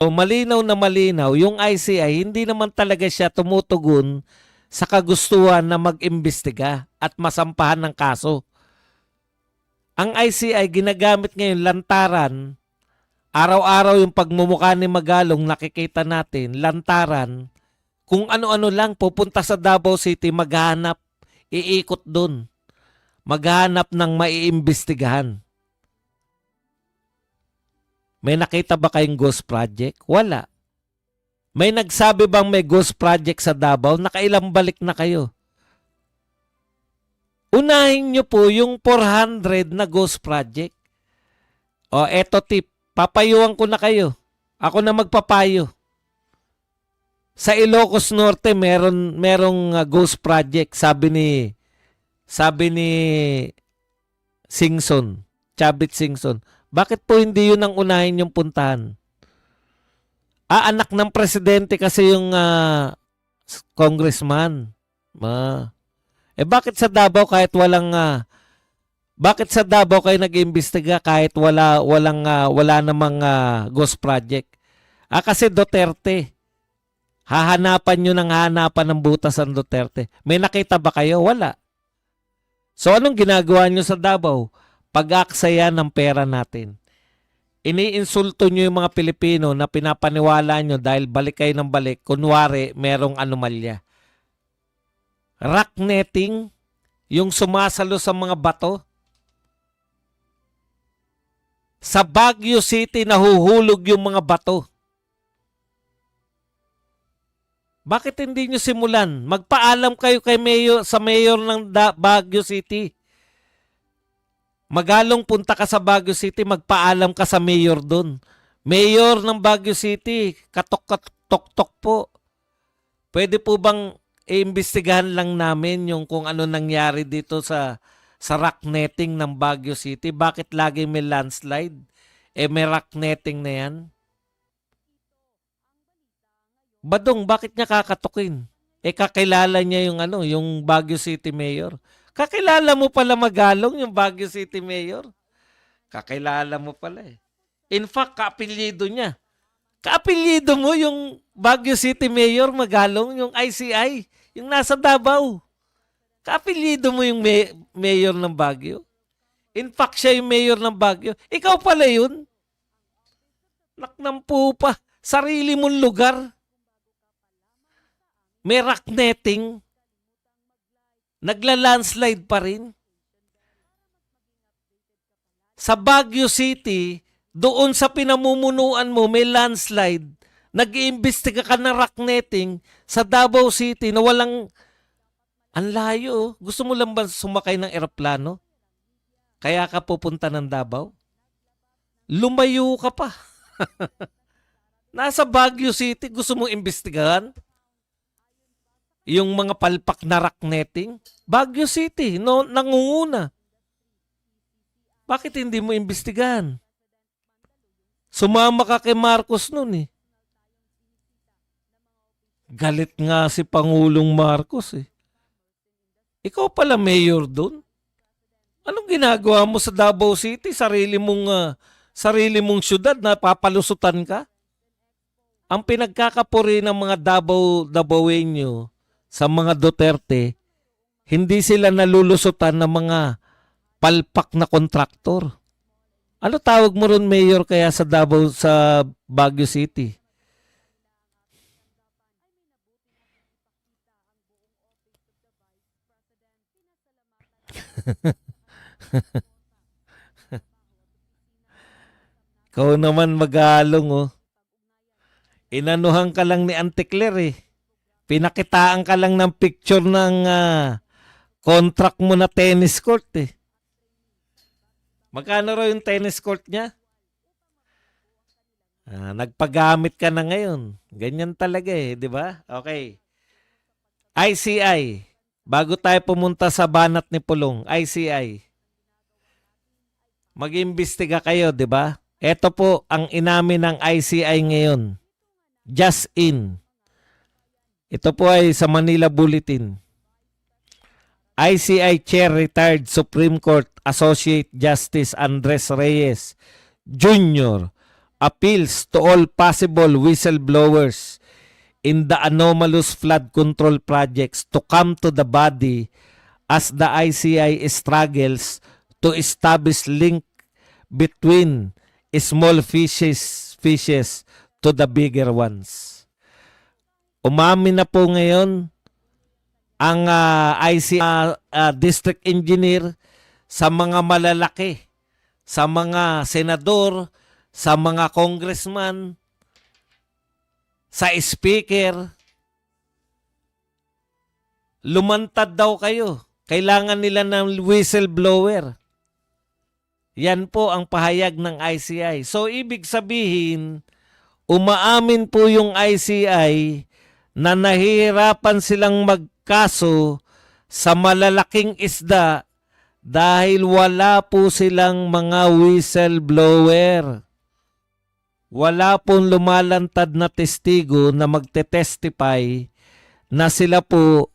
So, malinaw na malinaw, yung ICI, hindi naman talaga siya tumutugon sa kagustuhan na mag-imbestiga at masampahan ng kaso. Ang ICI, ginagamit ngayon lantaran, araw-araw yung pagmumukha ni Magalong, nakikita natin, lantaran, kung ano-ano lang, pupunta sa Davao City, maghanap, iikot dun, maghanap ng maiimbestigahan. May nakita ba kayong ghost project? Wala. May nagsabi bang may ghost project sa Davao? Nakailang balik na kayo? Unahin nyo po yung 400 na ghost project. O, eto tip. Papayuhan ko na kayo. Ako na magpapayo. Sa Ilocos Norte, merong ghost project. Sabi ni Singson, Chavit Singson. Bakit po hindi yun ang unahin yung puntahan? Anak ng presidente kasi yung congressman. Bakit sa Davao kahit bakit sa Davao kayo nag-iimbestiga kahit wala namang ghost project? Kasi Duterte. Hahanapan nyo ng hahanapan ng butas ang Duterte. May nakita ba kayo? Wala. So anong ginagawa nyo sa Davao? Pag-aksaya ng pera natin. Iniinsulto nyo yung mga Pilipino na pinapaniwala nyo dahil balik kayo ng balik, kunwari merong anomalya. Rock netting, yung sumasalo sa mga bato. Sa Baguio City, nahuhulog yung mga bato. Bakit hindi nyo simulan? Magpaalam kayo kay sa mayor ng Baguio City. Magalong punta ka sa Baguio City, magpaalam ka sa mayor doon. Mayor ng Baguio City, katok-tok po. Pwede po bang iimbestigahan lang namin yung kung ano nangyari dito sa rock netting ng Baguio City? Bakit lagi may landslide? May rock netting na yan? Badong, bakit niya kakatukin? Kakilala niya yung Baguio City Mayor. Kakilala mo pala Magalong, yung Baguio City Mayor. Kakilala mo pala eh. In fact, kaapelyido niya. Kaapelyido mo yung Baguio City Mayor, Magalong, yung ICI, yung nasa Davao. Kaapelyido mo yung mayor ng Baguio. In fact, siya yung mayor ng Baguio. Ikaw pala yun. Naknampu pa. Sarili mong lugar. May rock netting. Nagla-landslide pa rin. Sa Baguio City, doon sa pinamumunuan mo, may landslide. Nag-iimbestiga ka ng rock netting sa Davao City na walang... Ang layo. Gusto mo lang ba sumakay ng eroplano? Kaya ka pupunta ng Davao? Lumayo ka pa. Nasa Baguio City, gusto mong imbestigahan? Yung mga palpak na rock netting? Baguio City, no, nangunguna. Bakit hindi mo imbestigahan? Sumama ka kay Marcos nun eh. Galit nga si Pangulong Marcos eh. Ikaw pala mayor doon. Anong ginagawa mo sa Davao City? Sarili mong syudad na papalusutan ka? Ang pinagkakapuri ng mga Davaoenyo sa mga Duterte, hindi sila nalulusutan ng mga palpak na kontraktor. Ano tawag mo ron mayor kaya sa Davao, sa Baguio City? Ikaw naman Magalong oh. Inanuhan ka lang ni Auntie Claire eh. Pinakitaan ka lang ng picture ng contract mo na tennis court eh. Magkano raw yung tennis court niya? Nagpagamit ka na ngayon. Ganyan talaga eh, di ba? Okay. ICI. Bago tayo pumunta sa banat ni Pulong, ICI. Mag-imbestiga kayo, di ba? Ito po ang inamin ng ICI ngayon. Just in. Ito po ay sa Manila Bulletin. ICI Chair Retired Supreme Court Associate Justice Andres Reyes Jr. appeals to all possible whistleblowers in the anomalous flood control projects to come to the body as the ICI struggles to establish link between small fishes to the bigger ones. Umamin na po ngayon ang ICI district engineer sa mga malalaki, sa mga senador, sa mga congressman, sa speaker. Lumantad daw kayo. Kailangan nila ng whistleblower. Yan po ang pahayag ng ICI. So, ibig sabihin, umaamin po yung ICI na nahihirapan silang magkaso sa malalaking isda dahil wala po silang mga whistleblower. Wala pong lumalantad na testigo na magte-testify na sila po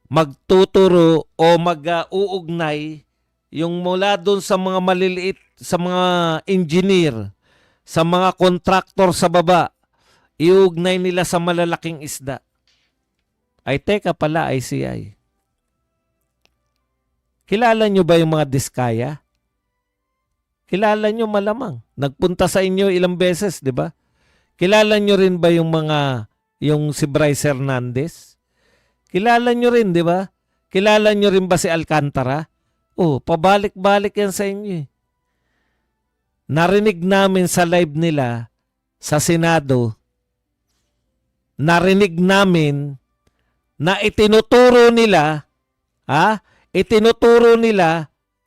magtuturo o mag-uugnay yung mula doon sa mga maliliit, sa mga engineer, sa mga kontraktor sa baba, iugnay nila sa malalaking isda. Ay teka pala, ICI. Kilala nyo ba yung mga diskaya? Kilala nyo malamang. Nagpunta sa inyo ilang beses, di ba? Kilala nyo rin ba yung si Bryce Hernandez? Kilala nyo rin, di ba? Kilala nyo rin ba si Alcantara? Oh, pabalik-balik yan sa inyo eh. Narinig namin sa live nila sa Senado, narinig namin na itinuturo nila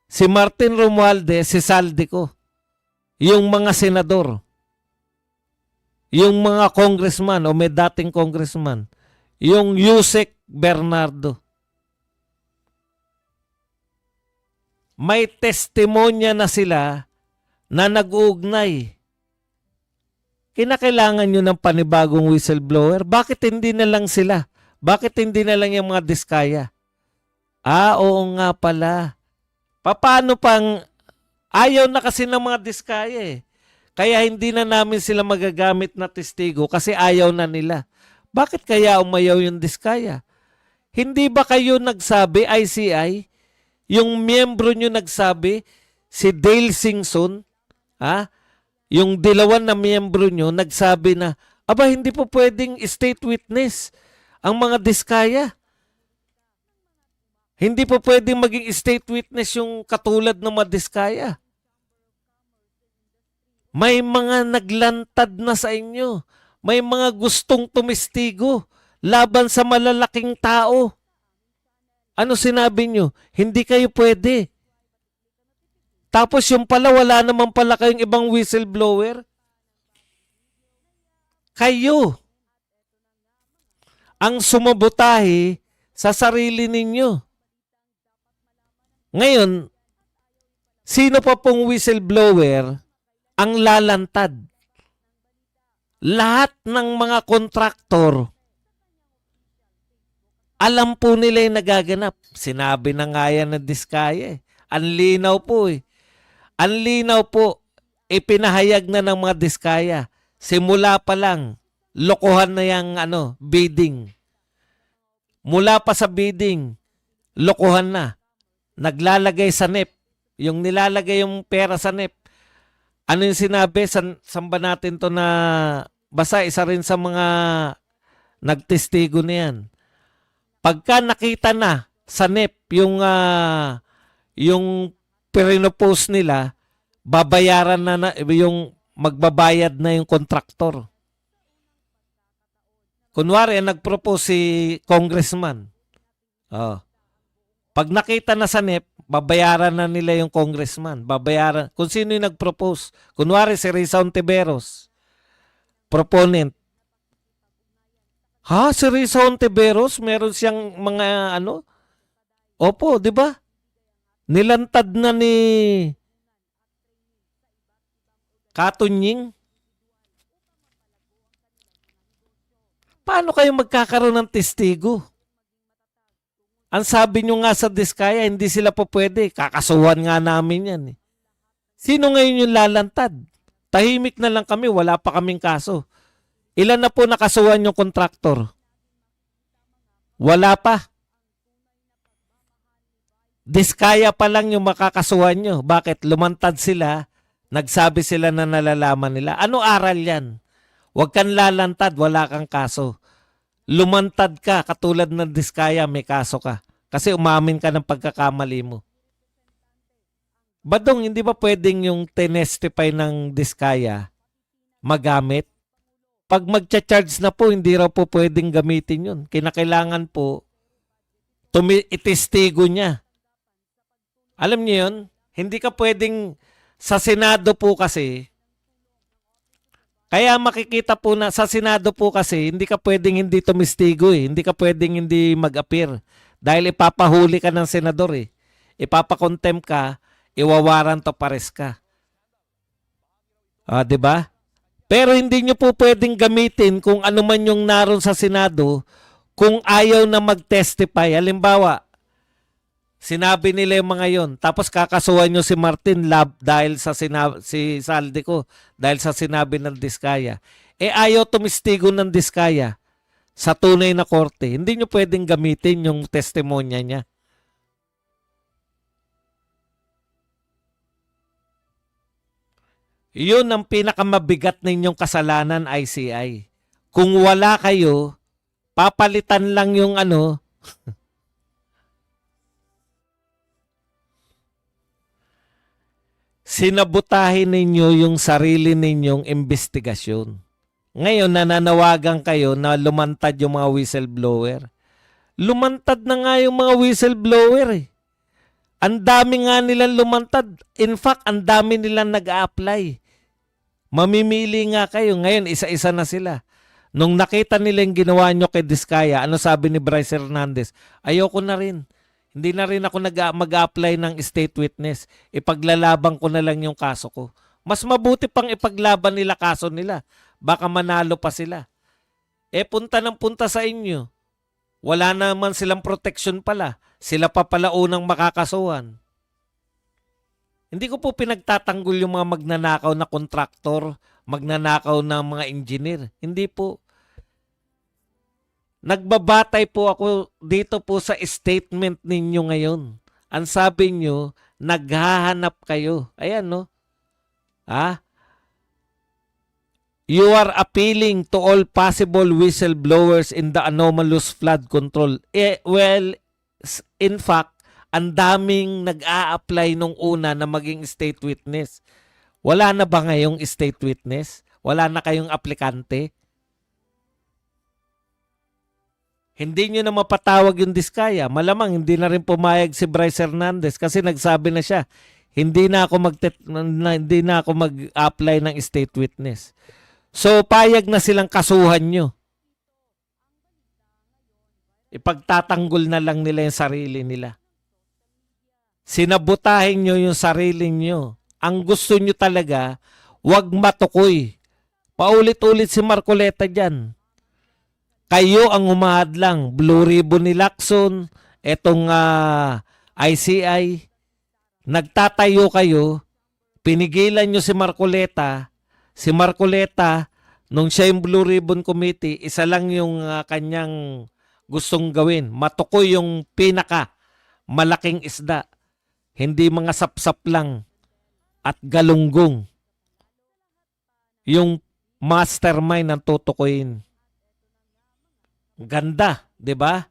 si Martin Romualdez, si Saldico, yung mga senador, yung mga congressman o may dating congressman, yung Yusek Bernardo. May testimonya na sila na nag-uugnay. Kinakailangan nyo ng panibagong whistleblower? Bakit hindi na lang sila? Bakit hindi na lang yung mga diskaya? Oo nga pala. Paano pang ayaw na kasi ng mga diskaya eh. Kaya hindi na namin sila magagamit na testigo kasi ayaw na nila. Bakit kaya umayaw yung diskaya? Hindi ba kayo nagsabi, ICI, yung miyembro nyo nagsabi, si Dale Singson, yung dilawan na miyembro nyo, nagsabi na, aba, hindi po pwedeng state witness ang mga diskaya. Hindi po pwedeng maging state witness yung katulad ng mga diskaya. May mga naglantad na sa inyo. May mga gustong tumistigo laban sa malalaking tao. Ano sinabi nyo? Hindi kayo pwede. Tapos yung pala, wala naman pala kayong ibang whistleblower. Kayo ang sumabotahe sa sarili ninyo. Ngayon, sino pa pong whistleblower ang lalantad? Lahat ng mga kontraktor, alam po nila yung nagaganap. Sinabi na nga yan ng diskaya eh. Ang linaw po eh. Ang linaw po, ipinahayag na ng mga diskaya. Simula pa lang, lokohan na yung bidding. Mula pa sa bidding, lokohan na. Naglalagay sa NEP. Yung nilalagay yung pera sa NEP. Ano yung sinabi? Saan ba natin to na basta isa rin sa mga nagtestigo na yan. Pagka nakita na sa NEP yung pinopost nila, babayaran na yung magbabayad na yung kontraktor. Kunwari, nag-propose si congressman. Pag nakita na sa NEP, babayaran na nila yung congressman. Babayaran. Kung sino yung nag-propose. Kunwari, si Risa Ontiveros, proponent. Si Risa Ontiveros, meron siyang mga Opo, di ba? Nilantad na ni Katunying. Paano kayo magkakaroon ng testigo? Ang sabi nyo nga sa diskaya, hindi sila po pwede. Kakasuhan nga namin yan eh. Sino ngayon yung lalantad? Tahimik na lang kami, wala pa kaming kaso. Ilan na po nakasuhan yung kontraktor? Wala pa. Diskaya pa lang yung makakasuhan nyo. Bakit? Lumantad sila, nagsabi sila na nalalaman nila. Ano aral yan? Huwag kang lalantad, wala kang kaso. Lumantad ka, katulad ng diskaya, may kaso ka. Kasi umamin ka ng pagkakamali mo. Badong, hindi ba pwedeng yung tinestify ng diskaya magamit? Pag magcha-charge na po, hindi raw po pwedeng gamitin yun. Kinakailangan po, itestigo niya. Alam niyo yun? Hindi ka pwedeng, sa Senado po kasi, kaya makikita po na sa Senado po kasi, hindi ka pwedeng hindi tumistigo eh. Hindi ka pwedeng hindi mag-appear. Dahil ipapahuli ka ng senador eh. Ipapakontempt ka, iwawaran to pares ka. Ah, 'di ba? Pero hindi nyo po pwedeng gamitin kung ano man yung naroon sa Senado kung ayaw na mag-testify. Halimbawa, sinabi nila yung mga yon, tapos kakasuhan nyo si Martin Lab dahil sa si Saldico dahil sa sinabi ng Diskaya. Eh ayaw tumistigo ng Diskaya sa tunay na korte. Hindi nyo pwedeng gamitin yung testimonya niya. Yun ang pinakamabigat ninyong kasalanan, ICI. Kung wala kayo, papalitan lang yung ano, sinabotahin ninyo yung sarili ninyong investigasyon. Ngayon, nananawagan kayo na lumantad yung mga whistleblower. Lumantad na nga yung mga whistleblower eh. Ang dami nga nilang lumantad. In fact, ang dami nilang nag-a-apply. Mamimili nga kayo. Ngayon, isa-isa na sila. Nung nakita nila yung ginawa nyo kay Diskaya, ano sabi ni Bryce Hernandez? Ayoko na rin. Hindi na rin ako mag-apply ng state witness. Ipaglalaban ko na lang yung kaso ko. Mas mabuti pang ipaglaban nila kaso nila. Baka manalo pa sila. Eh punta ng punta sa inyo. Wala naman silang protection pala. Sila pa pala unang makakasuhan. Hindi ko po pinagtatanggol yung mga magnanakaw na kontraktor, magnanakaw na mga engineer. Hindi po. Nagbabatay po ako dito po sa statement ninyo ngayon. Ang sabi nyo, naghahanap kayo. Ayan, no? Ah? You are appealing to all possible whistleblowers in the anomalous flood control. Well, in fact, ang daming nag-a-apply nung una na maging state witness. Wala na ba ngayong state witness? Wala na kayong aplikante? Hindi nyo na mapatawag yung Diskaya. Malamang hindi na rin pumayag si Bryce Hernandez kasi nagsabi na siya, hindi na ako mag-apply ng state witness. So, payag na silang kasuhan nyo. Ipagtatanggol na lang nila yung sarili nila. Sinabotahin nyo yung sarili nyo. Ang gusto nyo talaga, wag matukoy. Paulit-ulit si Marcoleta dyan. Kayo ang umahadlang. Blue Ribbon ni Lacson, etong ICI. Nagtatayo kayo, pinigilan nyo si Marcoleta. Si Marcoleta, nung siya yung Blue Ribbon Committee, isa lang yung kanyang gustong gawin. Matukoy yung pinaka malaking isda. Hindi mga sapsap lang at galunggong. Yung mastermind ang tutukuyin. Ganda, 'di ba?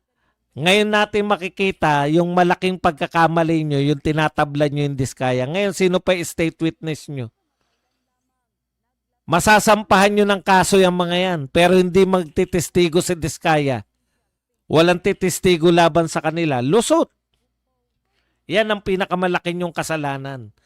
Ngayon natin makikita yung malaking pagkakamali nyo, yung tinatabla nyo yung Diskaya. Ngayon, sino pa state witness nyo? Masasampahan nyo ng kaso yung mga yan, pero hindi magtitestigo si Diskaya. Walang titestigo laban sa kanila. Lusot. Yan ang pinakamalaki nyong kasalanan.